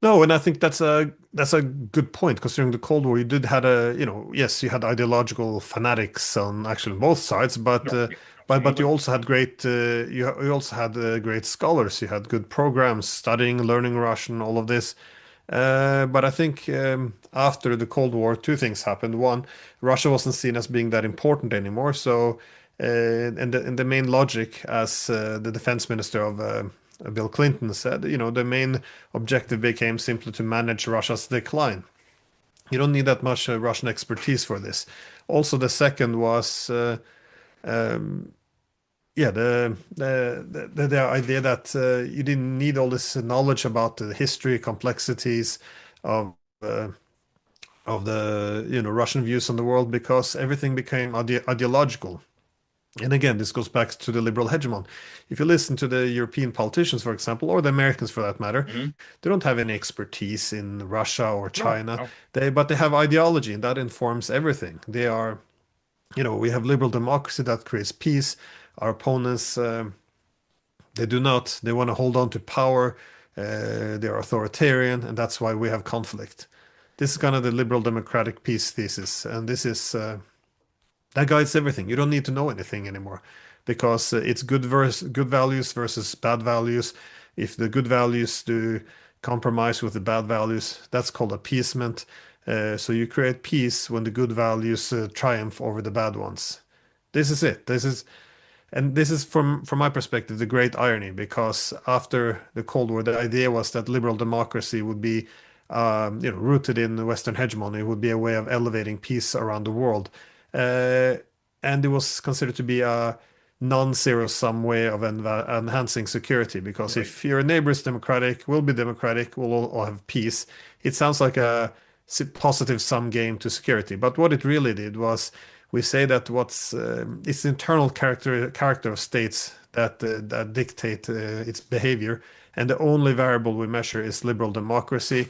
No, and I think that's a good point because during the Cold War you did had yes, you had ideological fanatics on actually both sides, No, yeah, but you absolutely. also had you also had great scholars. You had good programs, studying, learning Russian, all of this. But I think after the Cold War, two things happened. One, Russia wasn't seen as being that important anymore. So, and the main logic, as the defense minister of Bill Clinton said, the main objective became simply to manage Russia's decline. You don't need that much Russian expertise for this. Also, the second was, yeah, the idea that you didn't need all this knowledge about the history, complexities of uh, of the Russian views on the world because everything became ideological. And again, this goes back to the liberal hegemon. If you listen to the European politicians, for example, or the Americans for that matter, Hmm. they don't have any expertise in Russia or No, China. no, But they have ideology, and that informs everything. They are, we have liberal democracy that creates peace. Our opponents, they do not. They want to hold on to power. They're authoritarian, and that's why we have conflict. This is kind of the liberal democratic peace thesis, and this is that guides everything. You don't need to know anything anymore because it's good values versus bad values. If the good values do compromise with the bad values, that's called appeasement. So you create peace when the good values triumph over the bad ones. This is it. This is from my perspective the great irony because after the Cold War, the idea was that liberal democracy would be rooted in Western hegemony, would be a way of elevating peace around the world, uh, and it was considered to be a non-zero sum way of enhancing security because right. if your neighbor is democratic, will be democratic, we'll all have peace. It sounds like a positive sum game to security, but what it really did was we say that what's it's the internal character of states that dictate its behavior, and the only variable we measure is liberal democracy.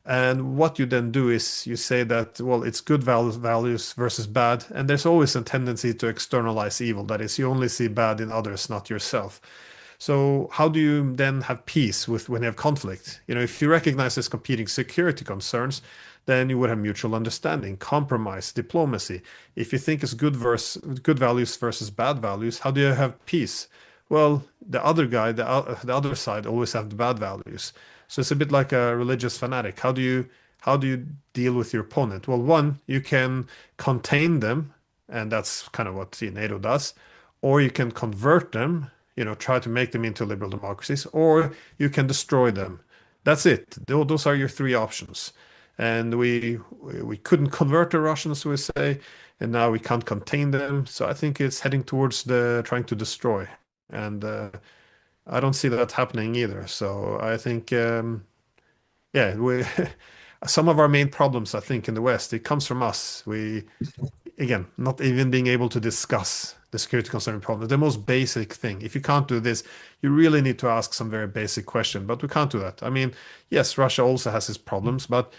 And what you then do is you say that, well, it's good values versus bad, and there's always a tendency to externalize evil. That is, you only see bad in others, not yourself. So how do you then have peace with when you have conflict? If you recognize there's competing security concerns, then you would have mutual understanding, compromise, diplomacy. If you think it's good values versus bad values, how do you have peace? Well, the other guy, the other side, always have the bad values. So it's a bit like a religious fanatic. How do you deal with your opponent? Well, one, you can contain them, and that's kind of what the NATO does, or you can convert them, try to make them into liberal democracies, or you can destroy them. That's it. Those are your three options. And we couldn't convert the Russians, we say, and now we can't contain them. So I think it's heading towards the trying to destroy. And I don't see that happening either. So I think, yeah, we some of our main problems, I think, in the West, it comes from us. We again, not even being able to discuss the security concern problem. The most basic thing. If you can't do this, you really need to ask some very basic question, but we can't do that. I mean, yes, Russia also has its problems, but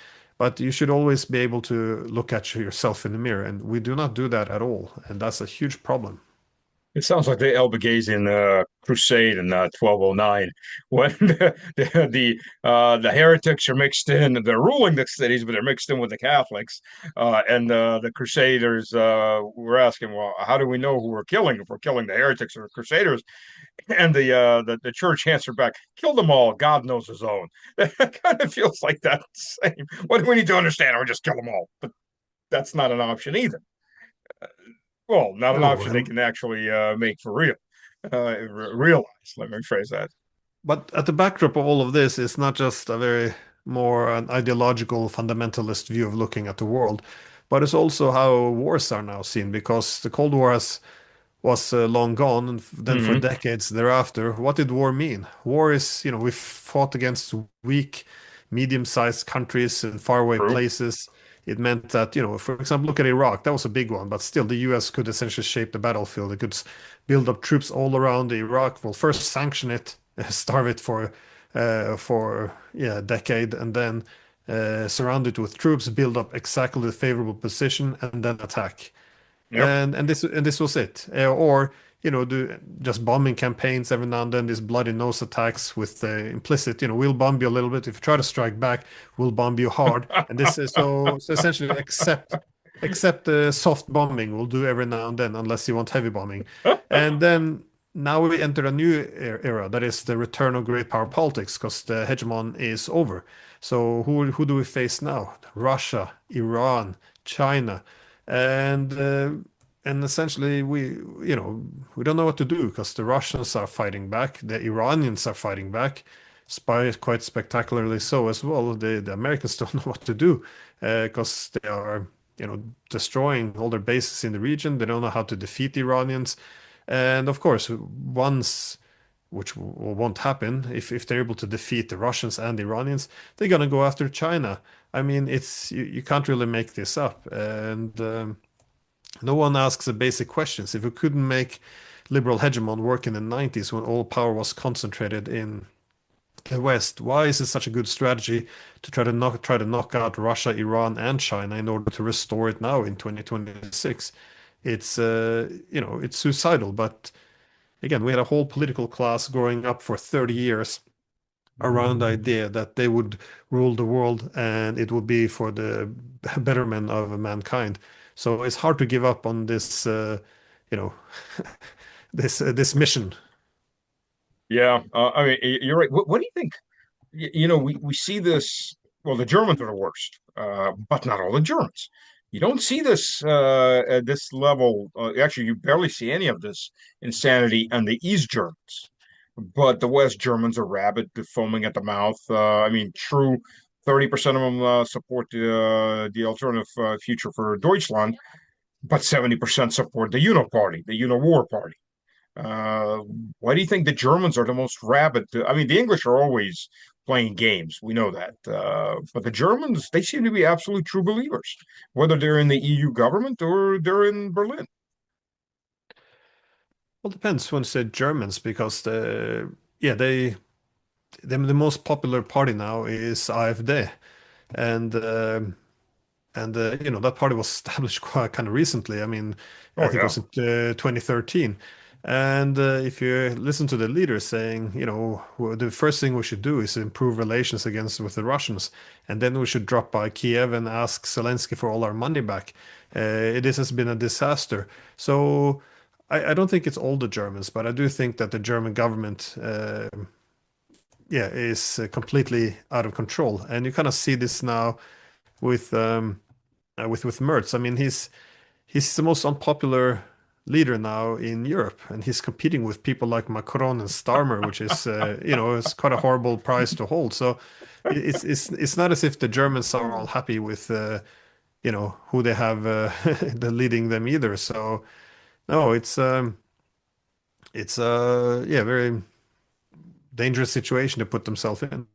you should always be able to look at yourself in the mirror, and we do not do that at all, and that's a huge problem. It sounds like the Albigensian crusade in 1209 when the heretics are mixed in. They're ruling the cities, but they're mixed in with the Catholics. And the Crusaders were asking, well, how do we know who we're killing if we're killing the heretics or the Crusaders? And the church answered back, kill them all. God knows his own. That kind of feels like that same. What do we need to understand? Or just kill them all. But that's not an option either. Well, not an No, option they and can actually make for real, realize. Let me phrase that. but at the backdrop of all of this, it's not just a very more an ideological fundamentalist view of looking at the world, but it's also how wars are now seen because the Cold War was long gone, and then for Hmm. decades thereafter, what did war mean? War is, we fought against weak, medium-sized countries in faraway True. places. It meant that, for example, look at Iraq. That was a big one, but still, the U.S. could essentially shape the battlefield. It could build up troops all around Iraq. Well, first sanction it, starve it for yeah, a decade, and then surround it with troops, build up exactly the favorable position, and then attack Yep. and this was it. Or do just bombing campaigns every now and then, these bloody nose attacks with implicit, we'll bomb you a little bit. If you try to strike back, we'll bomb you hard. And this is so essentially accept the soft bombing we'll do every now and then, unless you want heavy bombing. And then now we enter a new era, that is the return of great power politics, because the hegemon is over. So who do we face now? Russia, Iran, China, and uh, and essentially we don't know what to do, because the Russians are fighting back, the Iranians are fighting back, quite spectacularly so as well. The Americans don't know what to do, because they are destroying all their bases in the region. They don't know how to defeat the Iranians, and of course, once, which won't happen, if they're able to defeat the Russians and the Iranians, they're gonna go after China. I mean, you can't really make this up, and no one asks the basic questions. If we couldn't make liberal hegemon work in the 90s when all power was concentrated in the West, why is it such a good strategy to try to knock out Russia, Iran, and China in order to restore it now in 2026? It's suicidal. But again, we had a whole political class growing up for 30 years around the idea that they would rule the world and it would be for the betterment of mankind. So it's hard to give up on this, you know, this mission. Yeah, I mean, you're right. What do you think? We see this. Well, the Germans are the worst, but not all the Germans. You don't see this at this level. Actually, you barely see any of this insanity on the East Germans. But the West Germans are rabid, foaming at the mouth. I mean, true, 30% of them support the alternative future for Deutschland, but 70% support the Party, the War Party. Uh, why do you think the Germans are the most rabid? I mean, the English are always playing games. We know that. But the Germans, they seem to be absolute true believers, whether they're in the EU government or they're in Berlin. Well, depends when you say Germans, because yeah, the most popular party now is AfD, and that party was established quite kind of recently. I mean, I Oh, think it yeah. was in 2013. And if you listen to the leaders saying, the first thing we should do is improve relations against with the Russians, and then we should drop by Kiev and ask Zelensky for all our money back. This has been a disaster. So I don't think it's all the Germans, but I do think that the German government, yeah, is completely out of control, and you kind of see this now with with Merz. I mean, he's the most unpopular leader now in Europe, and he's competing with people like Macron and Starmer, which is it's quite a horrible prize to hold. So it's not as if the Germans are all happy with who they have the leading them either. So no, it's yeah, very dangerous situation to put themselves in.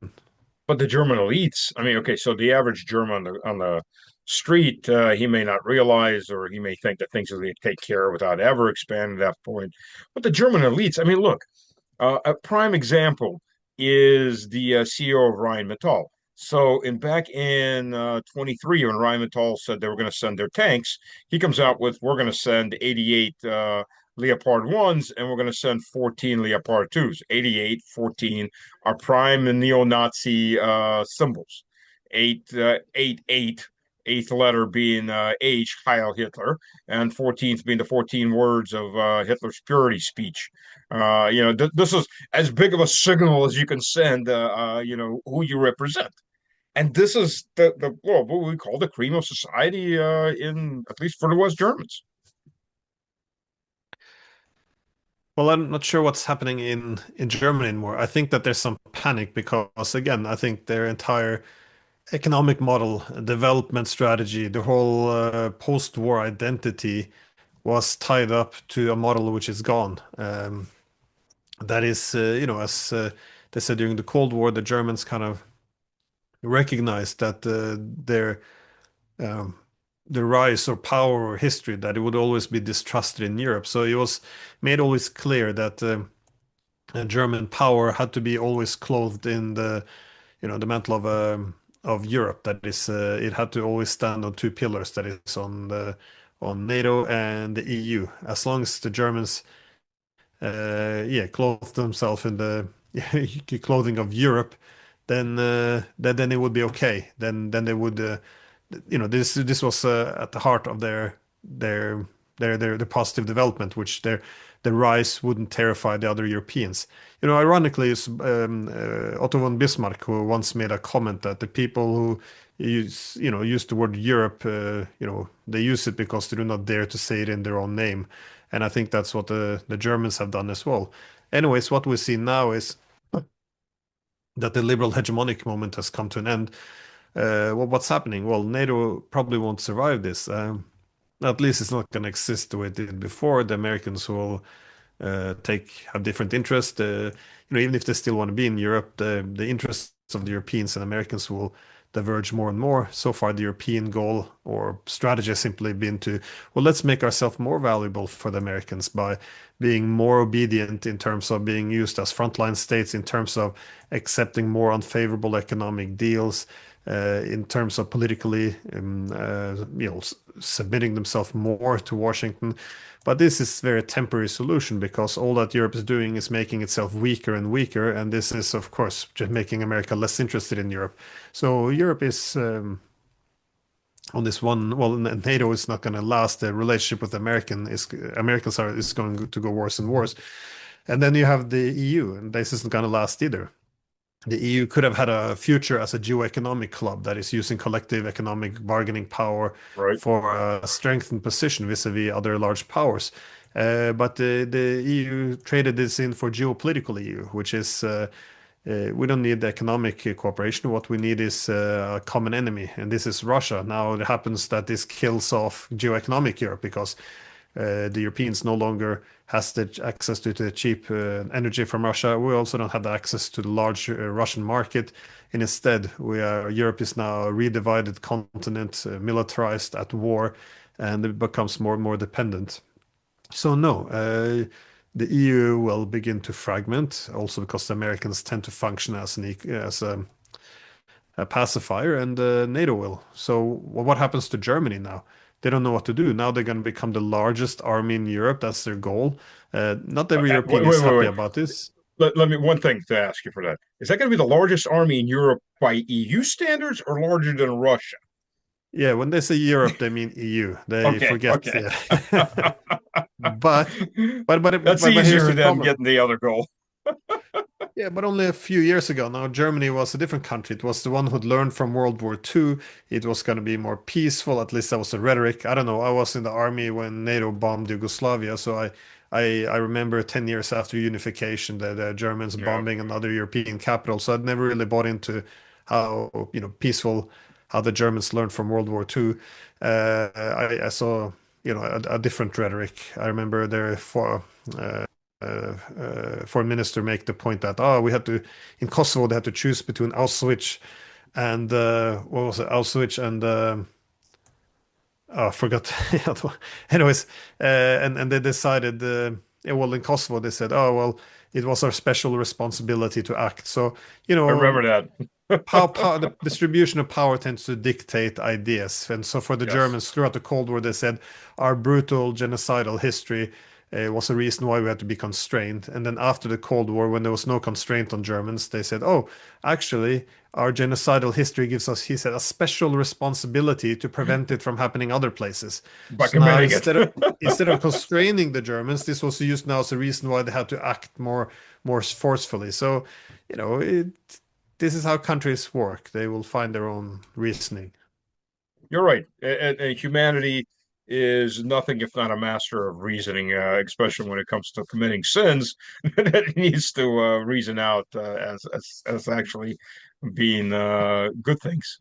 But the German elites, I mean, okay, so the average German on the street, he may not realize, or he may think that things are going to take care of without ever expanding that point. But the German elites, I mean, look, a prime example is the CEO of Rheinmetall. So back in 23, when Rheinmetall said they were going to send their tanks, he comes out with, we're going to send 88 Leopard 1s and we're going to send 14 Leopard 2s. 88, 14 are prime and neo-Nazi symbols. 8, eighth letter being H, Heil Hitler, and 14th being the 14 words of Hitler's purity speech. This is as big of a signal as you can send, who you represent. And this is what we call the cream of society, in at least for the West Germans. Well, I'm not sure what's happening in Germany anymore. I think that there's some panic because, again, I think their entire economic model, development strategy, the whole post-war identity was tied up to a model which is gone. That is, as they said during the Cold War, the Germans kind of recognized that um, their rise or power or history, that it would always be distrusted in Europe. So it was made always clear that German power had to be always clothed in the mantle of Europe. That is, it had to always stand on two pillars. That is on NATO and the EU. As long as the Germans yeah, clothe themselves in the clothing of Europe, then it would be okay. Then they would, this was at the heart of their their positive development, which their rise wouldn't terrify the other Europeans. Ironically, it's Otto von Bismarck who once made a comment that the people who use the word Europe, they use it because they do not dare to say it in their own name. And I think that's what the Germans have done as well. Anyways, what we see now is that the liberal hegemonic moment has come to an end. Well, what's happening? Well, NATO probably won't survive this. At least it's not going to exist the way it did before. The Americans will have different interests. Even if they still want to be in Europe, the interests of the Europeans and Americans will diverge more and more. So far, the European goal or strategy has simply been to, well, let's make ourselves more valuable for the Americans by being more obedient in terms of being used as frontline states, in terms of accepting more unfavorable economic deals, in terms of politically, submitting themselves more to Washington. But this is a very temporary solution because all that Europe is doing is making itself weaker and weaker, and this is, of course, just making America less interested in Europe. So Europe is on this one. Well, NATO is not going to last. The relationship with Americans is going to go worse and worse. And then you have the EU, and this isn't going to last either. The EU could have had a future as a geo-economic club that is using collective economic bargaining power Right. for a strengthened position vis-a-vis other large powers. But the EU traded this in for geopolitical EU, which is we don't need economic cooperation. What we need is a common enemy, and this is Russia. Now it happens that this kills off geo-economic Europe because the Europeans no longer has the access to the cheap energy from Russia. We also don't have the access to the large Russian market. And instead, Europe is now a redivided continent, militarized at war, and it becomes more and more dependent. So no, the EU will begin to fragment, also because the Americans tend to function as a pacifier, and NATO will. So what happens to Germany now? They don't know what to do. Now they're going to become the largest army in Europe. That's their goal. Not every Wait, European wait, is wait, happy wait. about this. Let me one thing to ask you for that. Is that going to be the largest army in Europe by EU standards or larger than Russia? Yeah, when they say Europe, they mean EU. They Okay, forget. okay. Yeah. But That's but here's easier the than problem. getting the other goal. Yeah, but only a few years ago now, Germany was a different country. It was the one who'd learned from World War II. It was going to be more peaceful. At least that was the rhetoric. I don't know. I was in the army when NATO bombed Yugoslavia, so I remember 10 years after unification, the Germans Yeah. bombing another European capital. So I'd never really bought into how, peaceful, how the Germans learned from World War II. I saw, a different rhetoric. I remember there for foreign minister make the point that we had to in Kosovo they had to choose between Auschwitz and what was it Auschwitz and I forgot. Anyways, and they decided yeah, well in Kosovo they said well it was our special responsibility to act. So I remember that. the distribution of power tends to dictate ideas. And so for the Yes. Germans throughout the Cold War, they said our brutal genocidal history was a reason why we had to be constrained. And then after the Cold War, when there was no constraint on Germans, they said, oh, actually, our genocidal history gives us, he said, a special responsibility to prevent it from happening other places. By So now committing it. instead of constraining the Germans, this was used now as a reason why they had to act more forcefully. So, this is how countries work. They will find their own reasoning. You're right. Humanity is nothing if not a master of reasoning, especially when it comes to committing sins that it needs to reason out as actually being good things.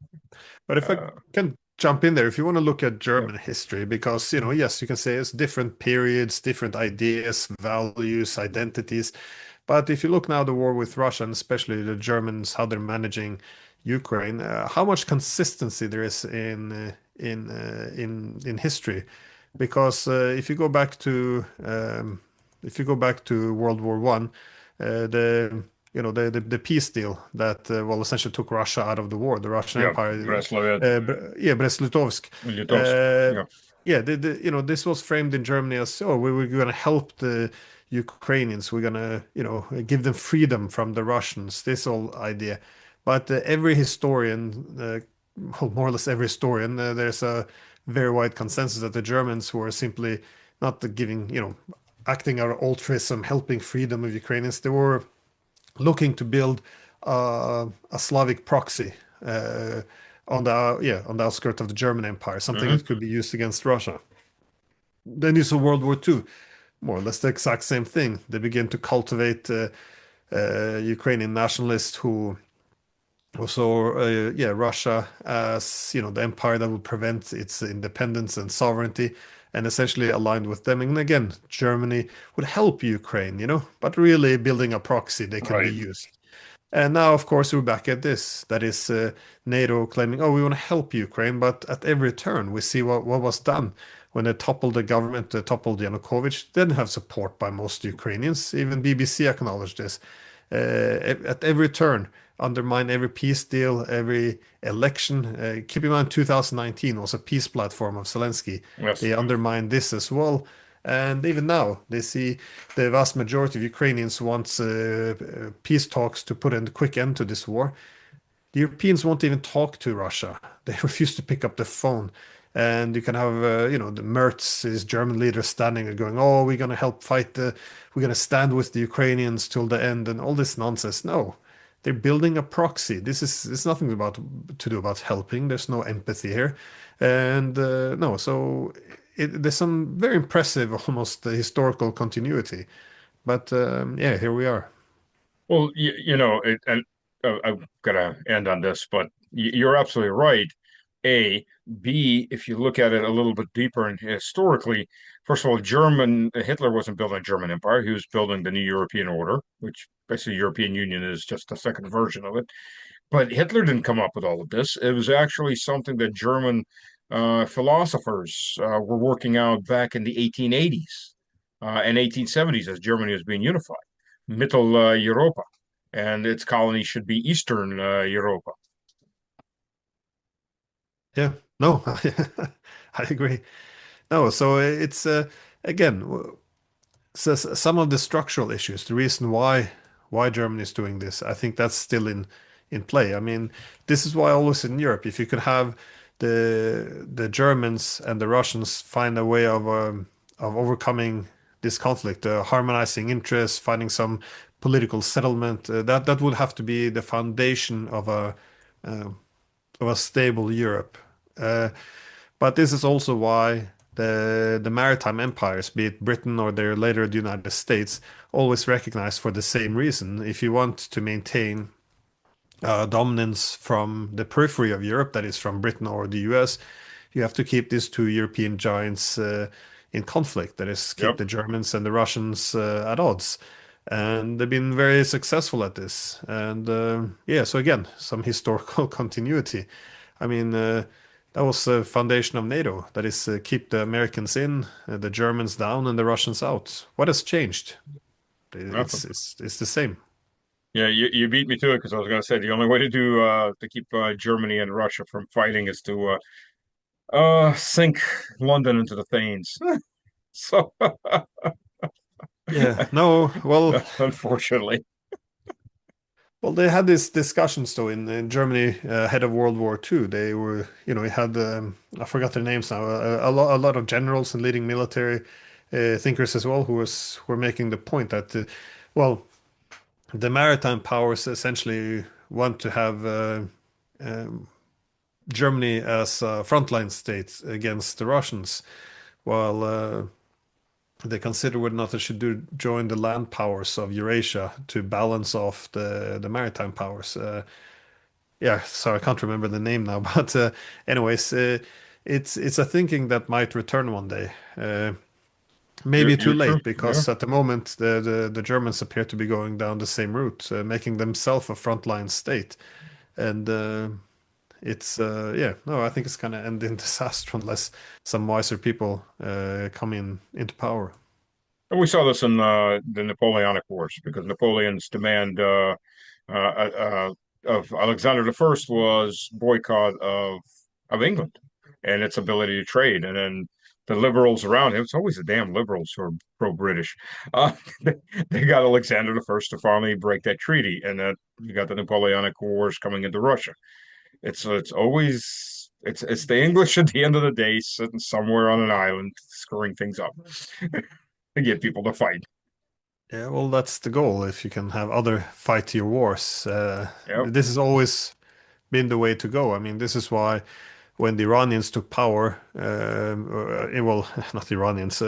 But if I Uh, can jump in there, if you want to look at yeah, German history, because, yes, you can say it's different periods, different ideas, values, identities. But if you look now the war with Russia, and especially the Germans, how they're managing Ukraine, how much consistency there is in history, because if you go back to World War One, the peace deal that well essentially took Russia out of the war, the Russian yeah, Empire, Breslavia, yeah, Brest-Litovsk. Litovsk. Uh, Yeah, yeah, this was framed in Germany as, oh, we were going to help the Ukrainians. We're gonna, give them freedom from the Russians. This whole idea. But every historian, well, more or less every historian, there's a very wide consensus that the Germans were simply not giving, acting out of altruism, helping freedom of Ukrainians. They were looking to build a Slavic proxy on the outskirts of the German Empire, something Hmm. that could be used against Russia. Then you saw World War II, more or less the exact same thing. They began to cultivate Ukrainian nationalists who saw Russia as the empire that would prevent its independence and sovereignty, and essentially aligned with them. And again, Germany would help Ukraine, but really building a proxy they can be Right. used. And now, of course, we're back at this. That is NATO claiming, oh, we want to help Ukraine. But at every turn, we see what was done. When they toppled the government, they toppled Yanukovych, they didn't have support by most Ukrainians. Even BBC acknowledged this. At every turn, undermine every peace deal, every election. Keep in mind, 2019 was a peace platform of Zelensky. Yes. They undermined this as well. And even now, they see the vast majority of Ukrainians wants peace talks to put an quick end to this war. The Europeans won't even talk to Russia. They refuse to pick up the phone. And you can have, the Merz, his German leader, standing there going, "Oh, we're going to help fight we're going to stand with the Ukrainians till the end," and all this nonsense. No, they're building a proxy. It's nothing about to do about helping. There's no empathy here, and no. So there's some very impressive, almost historical continuity. But yeah, here we are. Well, and I've got to end on this, but you're absolutely right. A, B, if you look at it a little bit deeper and historically, first of all, Hitler wasn't building a German empire. He was building the new European order, which basically European Union is just a second version of it. But Hitler didn't come up with all of this. It was actually something that German philosophers were working out back in the 1880s and 1870s as Germany was being unified. Mittel Europa, and its colonies should be Eastern Europa. Yeah, no, I agree. No, so it's again. So some of the structural issues, the reason why Germany is doing this, I think that's still in play. I mean, this is why always in Europe, if you could have the Germans and the Russians find a way of overcoming this conflict, harmonizing interests, finding some political settlement, that would have to be the foundation uh, of a stable Europe. Uh, but this is also why the maritime empires, be it Britain or their later the United States, always recognized for the same reason. If you want to maintain dominance from the periphery of Europe, that is from Britain or the US, you have to keep these two European giants in conflict. That is, keep Yep. the Germans and the Russians at odds. And they've been very successful at this. And yeah, so again, some historical continuity. I mean, that was the foundation of NATO. That is, keep the Americans in, the Germans down, and the Russians out. What has changed? Nothing. It's the same. Yeah, you beat me to it because I was going to say the only way to do to keep Germany and Russia from fighting is to sink London into the Thames. So, Yeah. No. Well. unfortunately, They had these discussions though in Germany ahead of World War II. They were, we had I forgot their names now. A lot of generals and leading military thinkers as well were making the point that, well, the maritime powers essentially want to have um, Germany as a frontline state against the Russians, while they consider whether or not they should join the land powers of Eurasia to balance off the maritime powers. Yeah, sorry, I can't remember the name now, but anyways, it's a thinking that might return one day. Maybe too you're true. late Yeah. because at the moment the Germans appear to be going down the same route, making themselves a frontline state, and it's yeah, no, I think it's gonna end in disaster unless some wiser people come into power. And we saw this in the Napoleonic Wars because Napoleon's demand of Alexander the First was boycott of England and its ability to trade. And then the liberals around him. It's always the damn liberals who are pro-British. Uh, they, they got Alexander the First to finally break that treaty, and that you got the Napoleonic Wars coming into Russia. It's always it's the English at the end of the day sitting somewhere on an island screwing things up to get people to fight. Yeah, well, that's the goal. If you can have other fight your wars, Yep, this has always been the way to go. I mean, this is why when the Iranians took power, well, not the Iranians,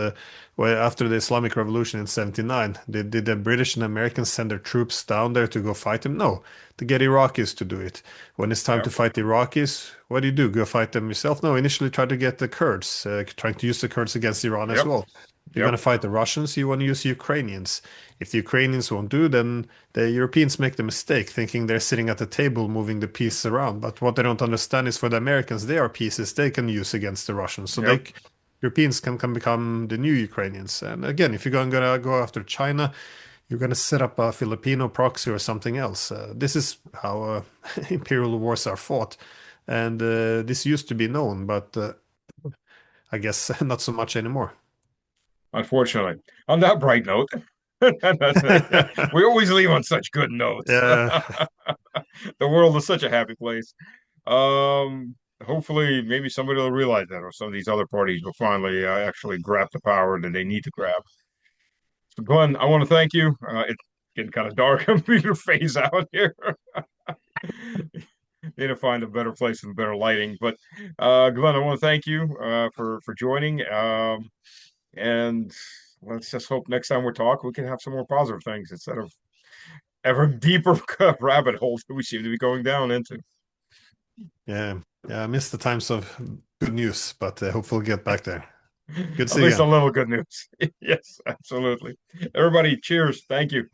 well, after the Islamic Revolution in 79, did the British and Americans send their troops down there to go fight them? No, to get Iraqis to do it. When it's time to yep, fight the Iraqis, what do? Go fight them yourself? No, initially try to get the Kurds, trying to use the Kurds against Iran as yep, well. You're going yep, to fight the Russians, you want to use the Ukrainians. If the Ukrainians won't do, then the Europeans make the mistake thinking they're sitting at the table moving the pieces around. But what they don't understand is for the Americans, they are pieces they can use against the Russians. So yep. Europeans can become the new Ukrainians. And again, if you're gonna go after China, you're gonna set up a Filipino proxy or something else. This is how imperial wars are fought. And this used to be known, but I guess not so much anymore. Unfortunately, on that bright note, we always leave on such good notes. Yeah, The world is such a happy place. Hopefully, maybe somebody will realize that, or some of these other parties will finally actually grab the power that they need to grab. So, Glenn, I want to thank you. It's getting kind of dark. I'm going to phase out here. Need to find a better place and better lighting. But Glenn, I want to thank you for joining. And let's just hope next time we talk, we can have some more positive things instead of ever deeper rabbit holes that we seem to be going down into. yeah, yeah. I missed the times of good news, but hopefully we'll get back there. Good to At see you least a again. little good news. Yes, absolutely. Everybody, cheers. Thank you.